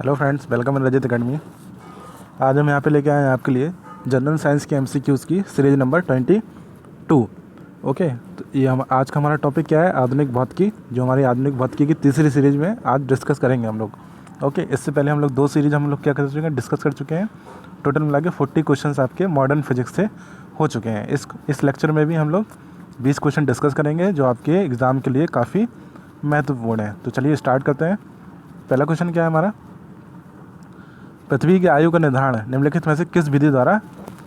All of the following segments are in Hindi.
Hello friends, welcome in Rajat academy. आज हम यहाँ पे लेके आए हैं आपके लिए जनरल साइंस के एमसीक्यूज़ की सीरीज नंबर 22। ओके, तो ये हम आज का हमारा टॉपिक क्या है? आधुनिक भौतिकी, जो हमारी आधुनिक भौतिकी की तीसरी सीरीज में आज डिस्कस करेंगे हम लोग। ओके, इससे पहले हम लोग 2 सीरीज हम लोग क्या कर चुके हैं, डिस्कस कर चुके हैं। टोटल मिला के 40 क्वेश्चन आपके मॉडर्न फिजिक्स से हो चुके हैं। इस लेक्चर में भी हम लोग 20 क्वेश्चन डिस्कस करेंगे जो आपके एग्ज़ाम के लिए काफ़ी महत्वपूर्ण है। तो चलिए स्टार्ट करते हैं। पहला क्वेश्चन क्या है हमारा? पृथ्वी की आयु का निर्धारण निम्नलिखित में से किस विधि द्वारा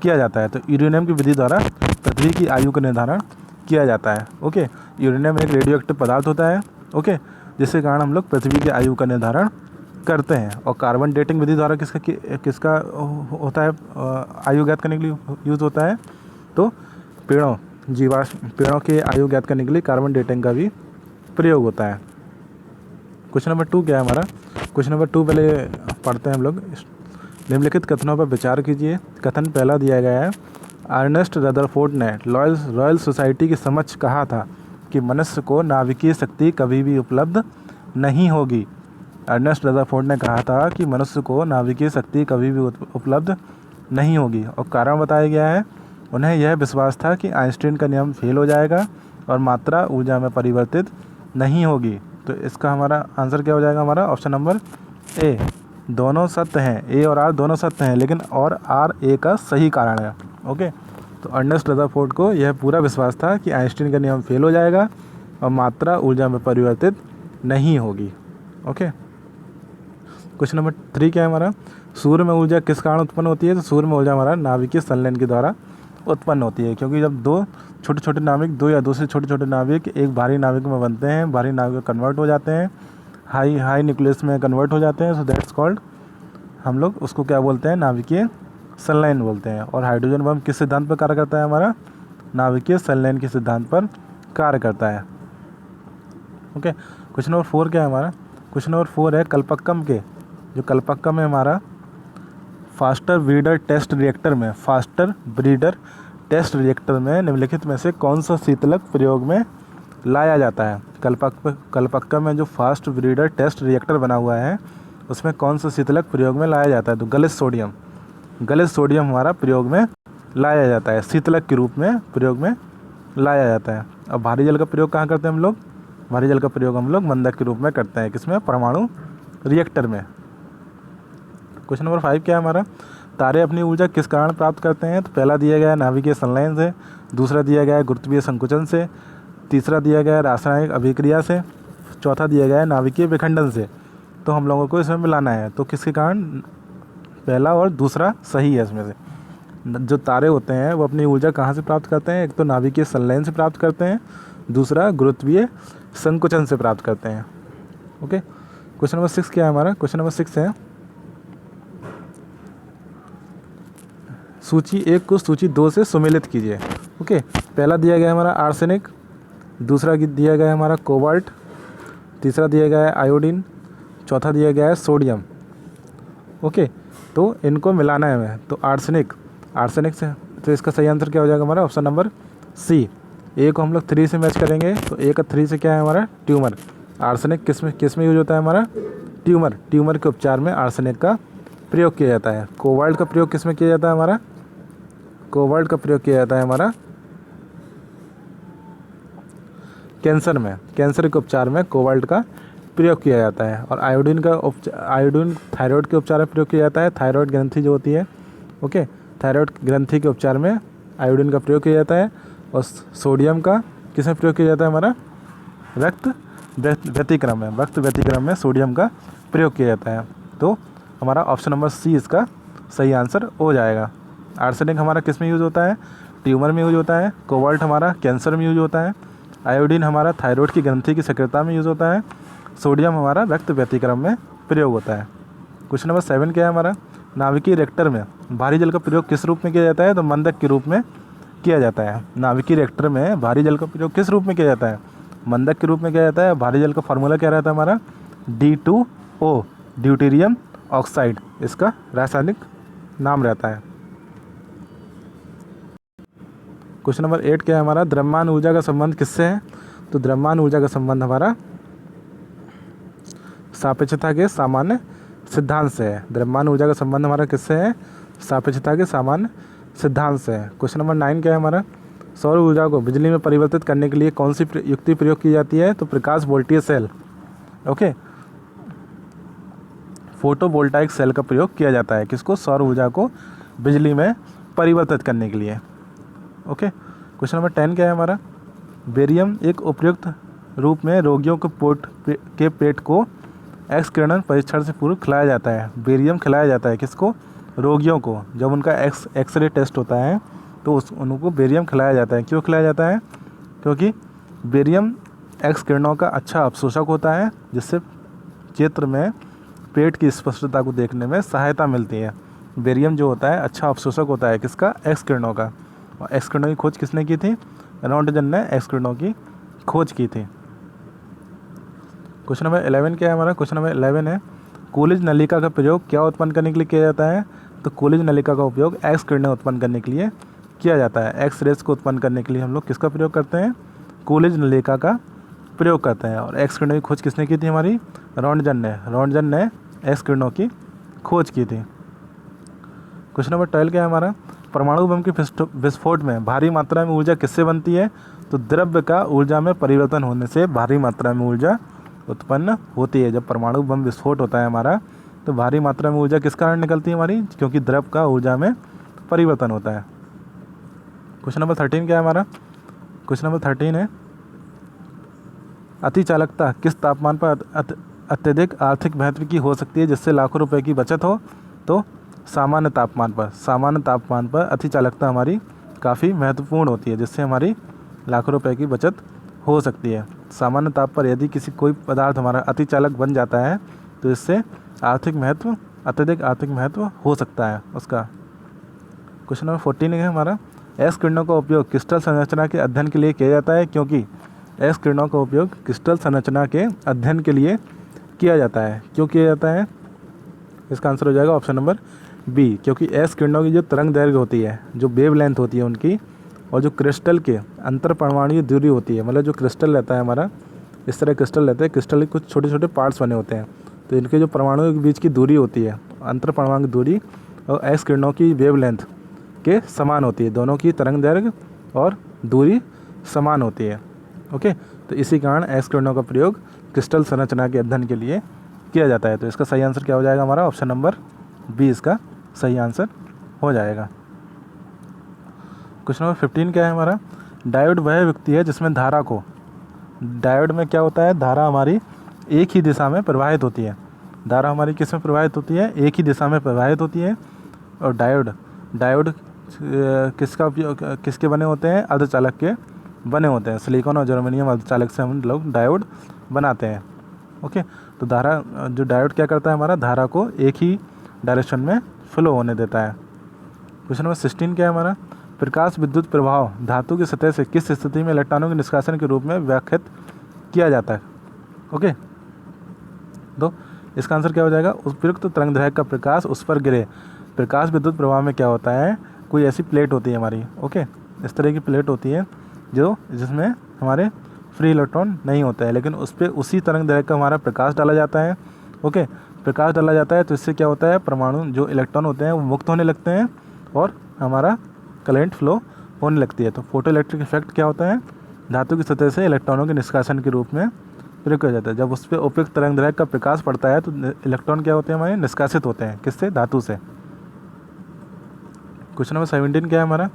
किया जाता है? तो यूरेनियम की विधि द्वारा पृथ्वी की आयु का निर्धारण किया जाता है। ओके, यूरेनियम एक रेडियो एक्टिव पदार्थ होता है। ओके, जिसके कारण हम लोग पृथ्वी की आयु का निर्धारण करते हैं। और कार्बन डेटिंग विधि द्वारा किसका होता है, आयु ज्ञात करने के लिए यूज़ होता है? तो पेड़ों के आयु ज्ञात करने के लिए कार्बन डेटिंग का भी प्रयोग होता है। क्वेश्चन नंबर 2 क्या है हमारा? क्वेश्चन नंबर 2 पहले पढ़ते हैं हम लोग। निम्नलिखित कथनों पर विचार कीजिए। कथन पहला दिया गया है, अर्नेस्ट रदरफोर्ड ने रॉयल सोसाइटी की समक्ष कहा था कि मनुष्य को नाभिकीय शक्ति कभी भी उपलब्ध नहीं होगी। अर्नेस्ट रदरफोर्ड ने कहा था कि मनुष्य को नाभिकीय शक्ति कभी भी उपलब्ध नहीं होगी। और कारण बताया गया है, उन्हें यह विश्वास था कि आइंस्टीन का नियम फेल हो जाएगा और मात्रा ऊर्जा में परिवर्तित नहीं होगी। तो इसका हमारा आंसर क्या हो जाएगा? हमारा ऑप्शन नंबर ए, दोनों सत्य हैं। ए और आर दोनों सत्य हैं, लेकिन और आर ए का सही कारण है। ओके, तो अर्नेस्ट रदरफोर्ड को यह पूरा विश्वास था कि आइंस्टीन का नियम फेल हो जाएगा और मात्रा ऊर्जा में परिवर्तित नहीं होगी। ओके, क्वेश्चन नंबर 3 क्या है हमारा? सूर्य में ऊर्जा किस कारण उत्पन्न होती है? तो सूर्य में ऊर्जा हमारा नाभिकीय संलयन के द्वारा उत्पन्न होती है, क्योंकि जब दो या दो से छोटे छोटे नाभिक एक भारी नाभिक में बनते हैं, भारी नाभिक में कन्वर्ट हो जाते हैं, हाई न्यूक्लियस में कन्वर्ट हो जाते हैं। सो दैट्स कॉल्ड, हम लोग उसको क्या बोलते हैं? नाभिकीय संलयन बोलते हैं। और हाइड्रोजन बम किस सिद्धांत पर कार्य करता है? हमारा नाभिकीय संलयन के सिद्धांत पर कार्य करता है। ओके, क्वेश्चन नंबर 4 क्या है हमारा? क्वेश्चन नंबर 4 है, कल्पक्कम के जो कल्पक्कम है हमारा फास्टर ब्रीडर टेस्ट रिएक्टर में निम्नलिखित में से कौन सा शीतलक प्रयोग में लाया जाता है? कल्पक्कम में जो फास्ट ब्रीडर टेस्ट रिएक्टर बना हुआ है, उसमें कौन सा शीतलक प्रयोग में लाया जाता है? तो गलित सोडियम हमारा प्रयोग में लाया जाता है, शीतलक के रूप में प्रयोग में लाया जाता है। अब भारी जल का प्रयोग कहाँ करते हैं हम लोग? भारी जल का प्रयोग हम लोग मंदक के रूप में करते हैं। किसमें? परमाणु रिएक्टर में। क्वेश्चन नंबर 5 क्या है हमारा? तारे अपनी ऊर्जा किस कारण प्राप्त करते हैं? तो पहला दिया गया है नाभिकीय संलयन से, दूसरा दिया गया है गुरुत्वीय संकुचन से, तीसरा दिया गया है रासायनिक अभिक्रिया से, चौथा दिया गया है नाभिकीय विखंडन से। तो हम लोगों को इसमें मिलाना है, तो किसके कारण? पहला और दूसरा सही है इसमें से। जो तारे होते हैं वो अपनी ऊर्जा कहाँ से प्राप्त करते हैं? एक तो नाभिकीय संलयन से प्राप्त करते हैं, दूसरा गुरुत्वीय संकुचन से प्राप्त करते हैं। ओके, क्वेश्चन नंबर 6 क्या है हमारा? क्वेश्चन नंबर 6 है, सूची 1 को सूची 2 से सुमेलित कीजिए। ओके, पहला दिया गया है हमारा आर्सेनिक, दूसरा दिया गया है हमारा कोबाल्ट, तीसरा दिया गया है आयोडीन, चौथा दिया गया है सोडियम। ओके, तो इनको मिलाना है हमें। तो आर्सेनिक से, तो इसका सही आंसर क्या हो जाएगा हमारा? ऑप्शन नंबर सी। ए को हम लोग 3 से मैच करेंगे, तो ए का 3 से क्या है हमारा? ट्यूमर। आर्सेनिक किस में यूज होता है हमारा? ट्यूमर के उपचार में आर्सेनिक का प्रयोग किया जाता है। कोबाल्ट का प्रयोग किस में किया जाता है हमारा? कोबाल्ट का प्रयोग किया जाता है हमारा कैंसर में। कैंसर के उपचार में कोबाल्ट का प्रयोग किया जाता है। और आयोडीन थायराइड के उपचार में प्रयोग किया जाता है। थायराइड ग्रंथि जो होती है, ओके, थायराइड ग्रंथि के उपचार में आयोडीन का प्रयोग किया जाता है। और सोडियम का किस में प्रयोग किया जाता है हमारा? रक्त व्यतिक्रम में सोडियम का प्रयोग किया जाता है। तो हमारा ऑप्शन नंबर सी इसका सही आंसर हो जाएगा। आर्सेनिक हमारा किस में यूज़ होता है? ट्यूमर में यूज होता है। कोबाल्ट हमारा कैंसर में यूज होता है। आयोडीन हमारा थायराइड की ग्रंथि की सक्रियता में यूज़ होता है। सोडियम हमारा रक्त व्यतिक्रम में प्रयोग होता है। क्वेश्चन नंबर 7 क्या है हमारा? नाभिकीय रिएक्टर में भारी जल का प्रयोग किस रूप में किया जाता है? तो मंदक के रूप में किया जाता है। नाभिकीय रिएक्टर में भारी जल का प्रयोग किस रूप में किया जाता है? मंदक के रूप में किया जाता है। भारी जल का फार्मूला क्या रहता है हमारा? D2O, ड्यूटेरियम ऑक्साइड इसका रासायनिक नाम रहता है। क्वेश्चन नंबर 8 क्या है हमारा? द्रव्यमान ऊर्जा का संबंध किससे है? तो द्रव्यमान ऊर्जा का संबंध हमारा सापेक्षता के सामान्य सिद्धांत से है। द्रव्यमान ऊर्जा का संबंध हमारा किससे है? सापेक्षता के सामान्य सिद्धांत से है। क्वेश्चन नंबर 9 क्या है हमारा? सौर ऊर्जा को बिजली में परिवर्तित करने के लिए कौन सी युक्ति प्रयोग की जाती है? तो प्रकाश वोल्टीय सेल, ओके, फोटोवोल्टाइक सेल का प्रयोग किया जाता है। किसको? सौर ऊर्जा को बिजली में परिवर्तित करने के लिए, ओके। क्वेश्चन नंबर 10 क्या है हमारा? बेरियम एक उपयुक्त रूप में रोगियों के पेट को एक्स किरण परीक्षण से पूर्व खिलाया जाता है। बेरियम खिलाया जाता है किसको? रोगियों को। जब उनका एक्सरे टेस्ट होता है तो उनको बेरियम खिलाया जाता है। क्यों खिलाया जाता है? क्योंकि बेरियम एक्स किरणों का अच्छा अवशोषक होता है, जिससे क्षेत्र में पेट की स्पष्टता को देखने में सहायता मिलती है। बेरियम जो होता है अच्छा अवशोषक होता है किसका? एक्स किरणों का। और एक्स किरणों की खोज किसने की थी? रोंटगन ने एक्स किरणों की खोज की थी। क्वेश्चन नंबर 11 क्या है हमारा? क्वेश्चन नंबर 11 है, कोलिज नलिका का प्रयोग क्या उत्पन्न करने के लिए किया जाता है? तो कोलिज नलिका का उपयोग एक्स किरणें उत्पन्न करने के लिए किया जाता है। एक्स रेज को उत्पन्न करने के लिए हम लोग किसका प्रयोग करते हैं? कोलिज नलिका का प्रयोग करते हैं। और एक्स किरणों की खोज किसने की थी हमारी? रोंटगन ने एक्स किरणों की खोज की थी। क्वेश्चन नंबर 12 क्या है हमारा? परमाणु बम के विस्फोट में भारी मात्रा में ऊर्जा किससे बनती है? तो द्रव्य का ऊर्जा में परिवर्तन होने से भारी मात्रा में ऊर्जा उत्पन्न होती है। जब परमाणु बम विस्फोट होता है हमारा तो भारी मात्रा में ऊर्जा किस कारण निकलती है हमारी? क्योंकि द्रव्य का ऊर्जा में परिवर्तन होता है। क्वेश्चन नंबर 13 क्या है हमारा? क्वेश्चन नंबर 13 है, अतिचालकता किस तापमान पर अत्यधिक आर्थिक महत्व की हो सकती है जिससे लाखों रुपए की बचत हो? तो सामान्य तापमान पर अतिचालकता हमारी काफ़ी महत्वपूर्ण होती है, जिससे हमारी लाखों रुपए की बचत हो सकती है। सामान्य ताप पर यदि कोई पदार्थ हमारा अतिचालक बन जाता है तो इससे अत्यधिक आर्थिक महत्व हो सकता है उसका। क्वेश्चन नंबर 14 है हमारा, एक्स किरणों का उपयोग क्रिस्टल संरचना के अध्ययन के लिए किया जाता है। क्योंकि एक्स किरणों का उपयोग क्रिस्टल संरचना के अध्ययन के लिए किया जाता है। क्यों किया जाता है? इसका आंसर हो जाएगा ऑप्शन नंबर बी, क्योंकि एक्स किरणों की जो तरंग दैर्घ्य होती है, जो वेव लेंथ होती है उनकी, और जो क्रिस्टल के अंतर परमाणु दूरी होती है, मतलब जो क्रिस्टल रहता है हमारा, इस तरह क्रिस्टल रहते हैं, क्रिस्टल के कुछ छोटे छोटे पार्ट्स बने होते हैं, तो इनके जो परमाणुओं के बीच की दूरी होती है, अंतर परमाणु दूरी, और एक्स किरणों की वेव लेंथ के समान होती है। दोनों की तरंग दैर्घ्य और दूरी समान होती है, ओके। तो इसी कारण एक्स किरणों का प्रयोग क्रिस्टल संरचना के अध्ययन के लिए किया जाता है। तो इसका सही आंसर क्या हो जाएगा हमारा? ऑप्शन नंबर बी इसका सही आंसर हो जाएगा। क्वेश्चन नंबर 15 क्या है हमारा? डायोड वह व्यक्ति है जिसमें धारा को, डायोड में क्या होता है? धारा हमारी एक ही दिशा में प्रवाहित होती है। धारा हमारी किस में प्रवाहित होती है? एक ही दिशा में प्रवाहित होती है। और डायोड किसका उपयोग, किसके बने होते हैं? अर्धचालक के बने होते हैं। सिलिकॉन और जर्मेनियम अर्धचालक से हम लोग डायोड बनाते हैं, ओके। तो जो डायोड क्या करता है हमारा? धारा को एक ही डायरेक्शन में फ्लो होने देता है। क्वेश्चन नंबर 16 क्या है हमारा? प्रकाश विद्युत प्रभाव धातु की सतह से किस स्थिति में इलेक्ट्रॉनों के निष्कासन के रूप में व्याख्यात किया जाता है? ओके, तो इसका आंसर क्या हो जाएगा? उपयुक्त तरंगदैर्घ्य का प्रकाश उस पर गिरे। प्रकाश विद्युत प्रभाव में क्या होता है? कोई ऐसी प्लेट होती है हमारी, ओके, इस तरह की प्लेट होती है जिसमें हमारे फ्री इलेक्ट्रॉन नहीं होता है, लेकिन उस पर उसी तरंगदैर्घ्य का हमारा प्रकाश डाला जाता है, ओके। प्रकाश डाला जाता है तो इससे क्या होता है? परमाणु जो इलेक्ट्रॉन होते हैं वो मुक्त होने लगते हैं और हमारा करंट फ्लो होने लगती है। तो फोटो इलेक्ट्रिक इफेक्ट क्या होता है? धातु की सतह से इलेक्ट्रॉनों के निष्कासन के रूप में प्रयोग किया जाता है। जब उस पर उपयुक्त तरंगदैर्घ्य का प्रकाश पड़ता है तो इलेक्ट्रॉन क्या होते हैं हमारे? निष्कासित होते हैं। किससे? धातु से। क्वेश्चन नंबर 17 क्या है हमारा?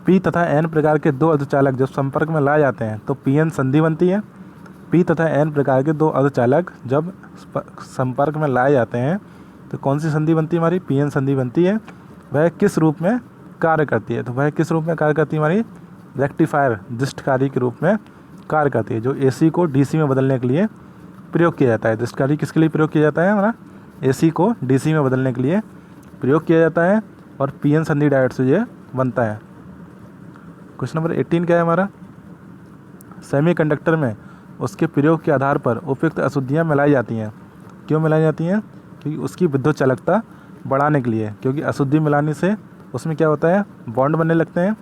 पी तथा एन प्रकार के दो अर्धचालक जब संपर्क में लाए जाते हैं तो पी एन संधि बनती है। पी तथा एन प्रकार के दो अर्धचालक जब संपर्क में लाए जाते हैं तो कौन सी संधि बनती है हमारी? पी एन संधि बनती है। वह किस रूप में कार्य करती है? तो वह किस रूप में कार्य करती है हमारी? रेक्टिफायर दृष्टकारी के रूप में कार्य करती है, जो एसी को डीसी में बदलने के लिए प्रयोग किया जाता है। दृष्टकारी किसके लिए प्रयोग किया जाता है हमारा? एसी को डीसी में बदलने के लिए प्रयोग किया जाता है और पीएन संधि डायोड से ये बनता है। क्वेश्चन नंबर 18 क्या है हमारा? सेमीकंडक्टर में उसके प्रयोग के आधार पर उपयुक्त अशुद्धियाँ मिलाई जाती हैं। क्यों मिलाई जाती हैं? क्योंकि उसकी विद्युत चालकता बढ़ाने के लिए, क्योंकि अशुद्धि मिलाने से उसमें क्या होता है? बॉन्ड बनने लगते हैं।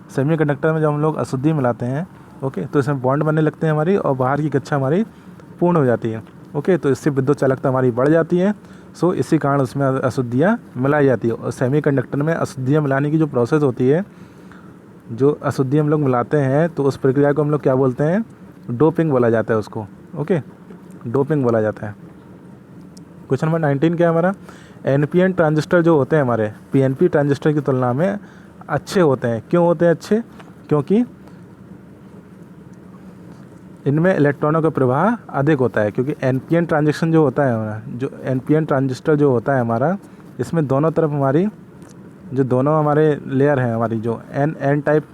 सेमीकंडक्टर में जब हम लोग अशुद्धि मिलाते हैं, ओके, तो इसमें बॉन्ड बनने लगते हैं हमारी और बाहर की कक्षा हमारी पूर्ण हो जाती है, ओके। तो इससे विद्युत चालकता हमारी बढ़ जाती है सो इसी कारण उसमें अशुद्धियाँ मिलाई जाती है। और सेमीकंडक्टर में अशुद्धियाँ मिलाने की जो प्रोसेस होती है, जो अशुद्धि हम लोग मिलाते हैं, तो उस प्रक्रिया को हम लोग क्या बोलते हैं? डोपिंग बोला जाता है उसको। ओके, डोपिंग बोला जाता है। क्वेश्चन नंबर 19 क्या है हमारा? एनपीएन ट्रांजिस्टर जो होते हैं हमारे पीएनपी ट्रांजिस्टर की तुलना में अच्छे होते हैं। क्यों होते हैं अच्छे? क्योंकि इनमें इलेक्ट्रॉनों का प्रवाह अधिक होता है। क्योंकि एनपीएन ट्रांजिस्टर जो होता है हमारा, जो एनपीएन ट्रांजिस्टर जो होता है हमारा, इसमें दोनों तरफ हमारी जो दोनों हमारे लेयर हैं, हमारी जो एन टाइप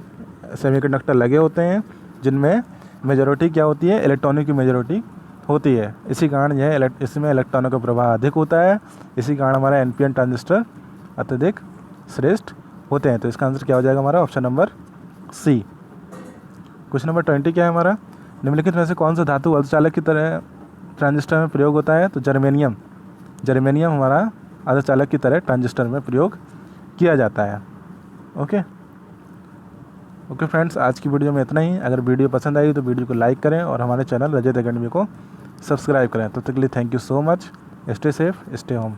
सेमीकंडक्टर लगे होते हैं, जिनमें मेजॉरिटी क्या होती है? इलेक्ट्रॉनों की मेजॉरिटी होती है। इसी कारण यह इसमें इलेक्ट्रॉनों का प्रवाह अधिक होता है। इसी कारण हमारा एनपीएन ट्रांजिस्टर अत्यधिक श्रेष्ठ होते हैं। तो इसका आंसर क्या हो जाएगा हमारा? Option number C. Question number 20 क्या है हमारा? निम्नलिखित में से कौन सा धातु अर्धचालक की तरह ट्रांजिस्टर में प्रयोग होता है? तो जर्मेनियम। जर्मेनियम हमारा अर्धचालक की तरह ट्रांजिस्टर में प्रयोग किया जाता है। ओके फ्रेंड्स, आज की वीडियो में इतना ही। अगर वीडियो पसंद आई तो वीडियो को लाइक करें और हमारे चैनल रजत एकेडमी को सब्सक्राइब करें। तब तक के लिए thank you so much. Stay safe, stay home.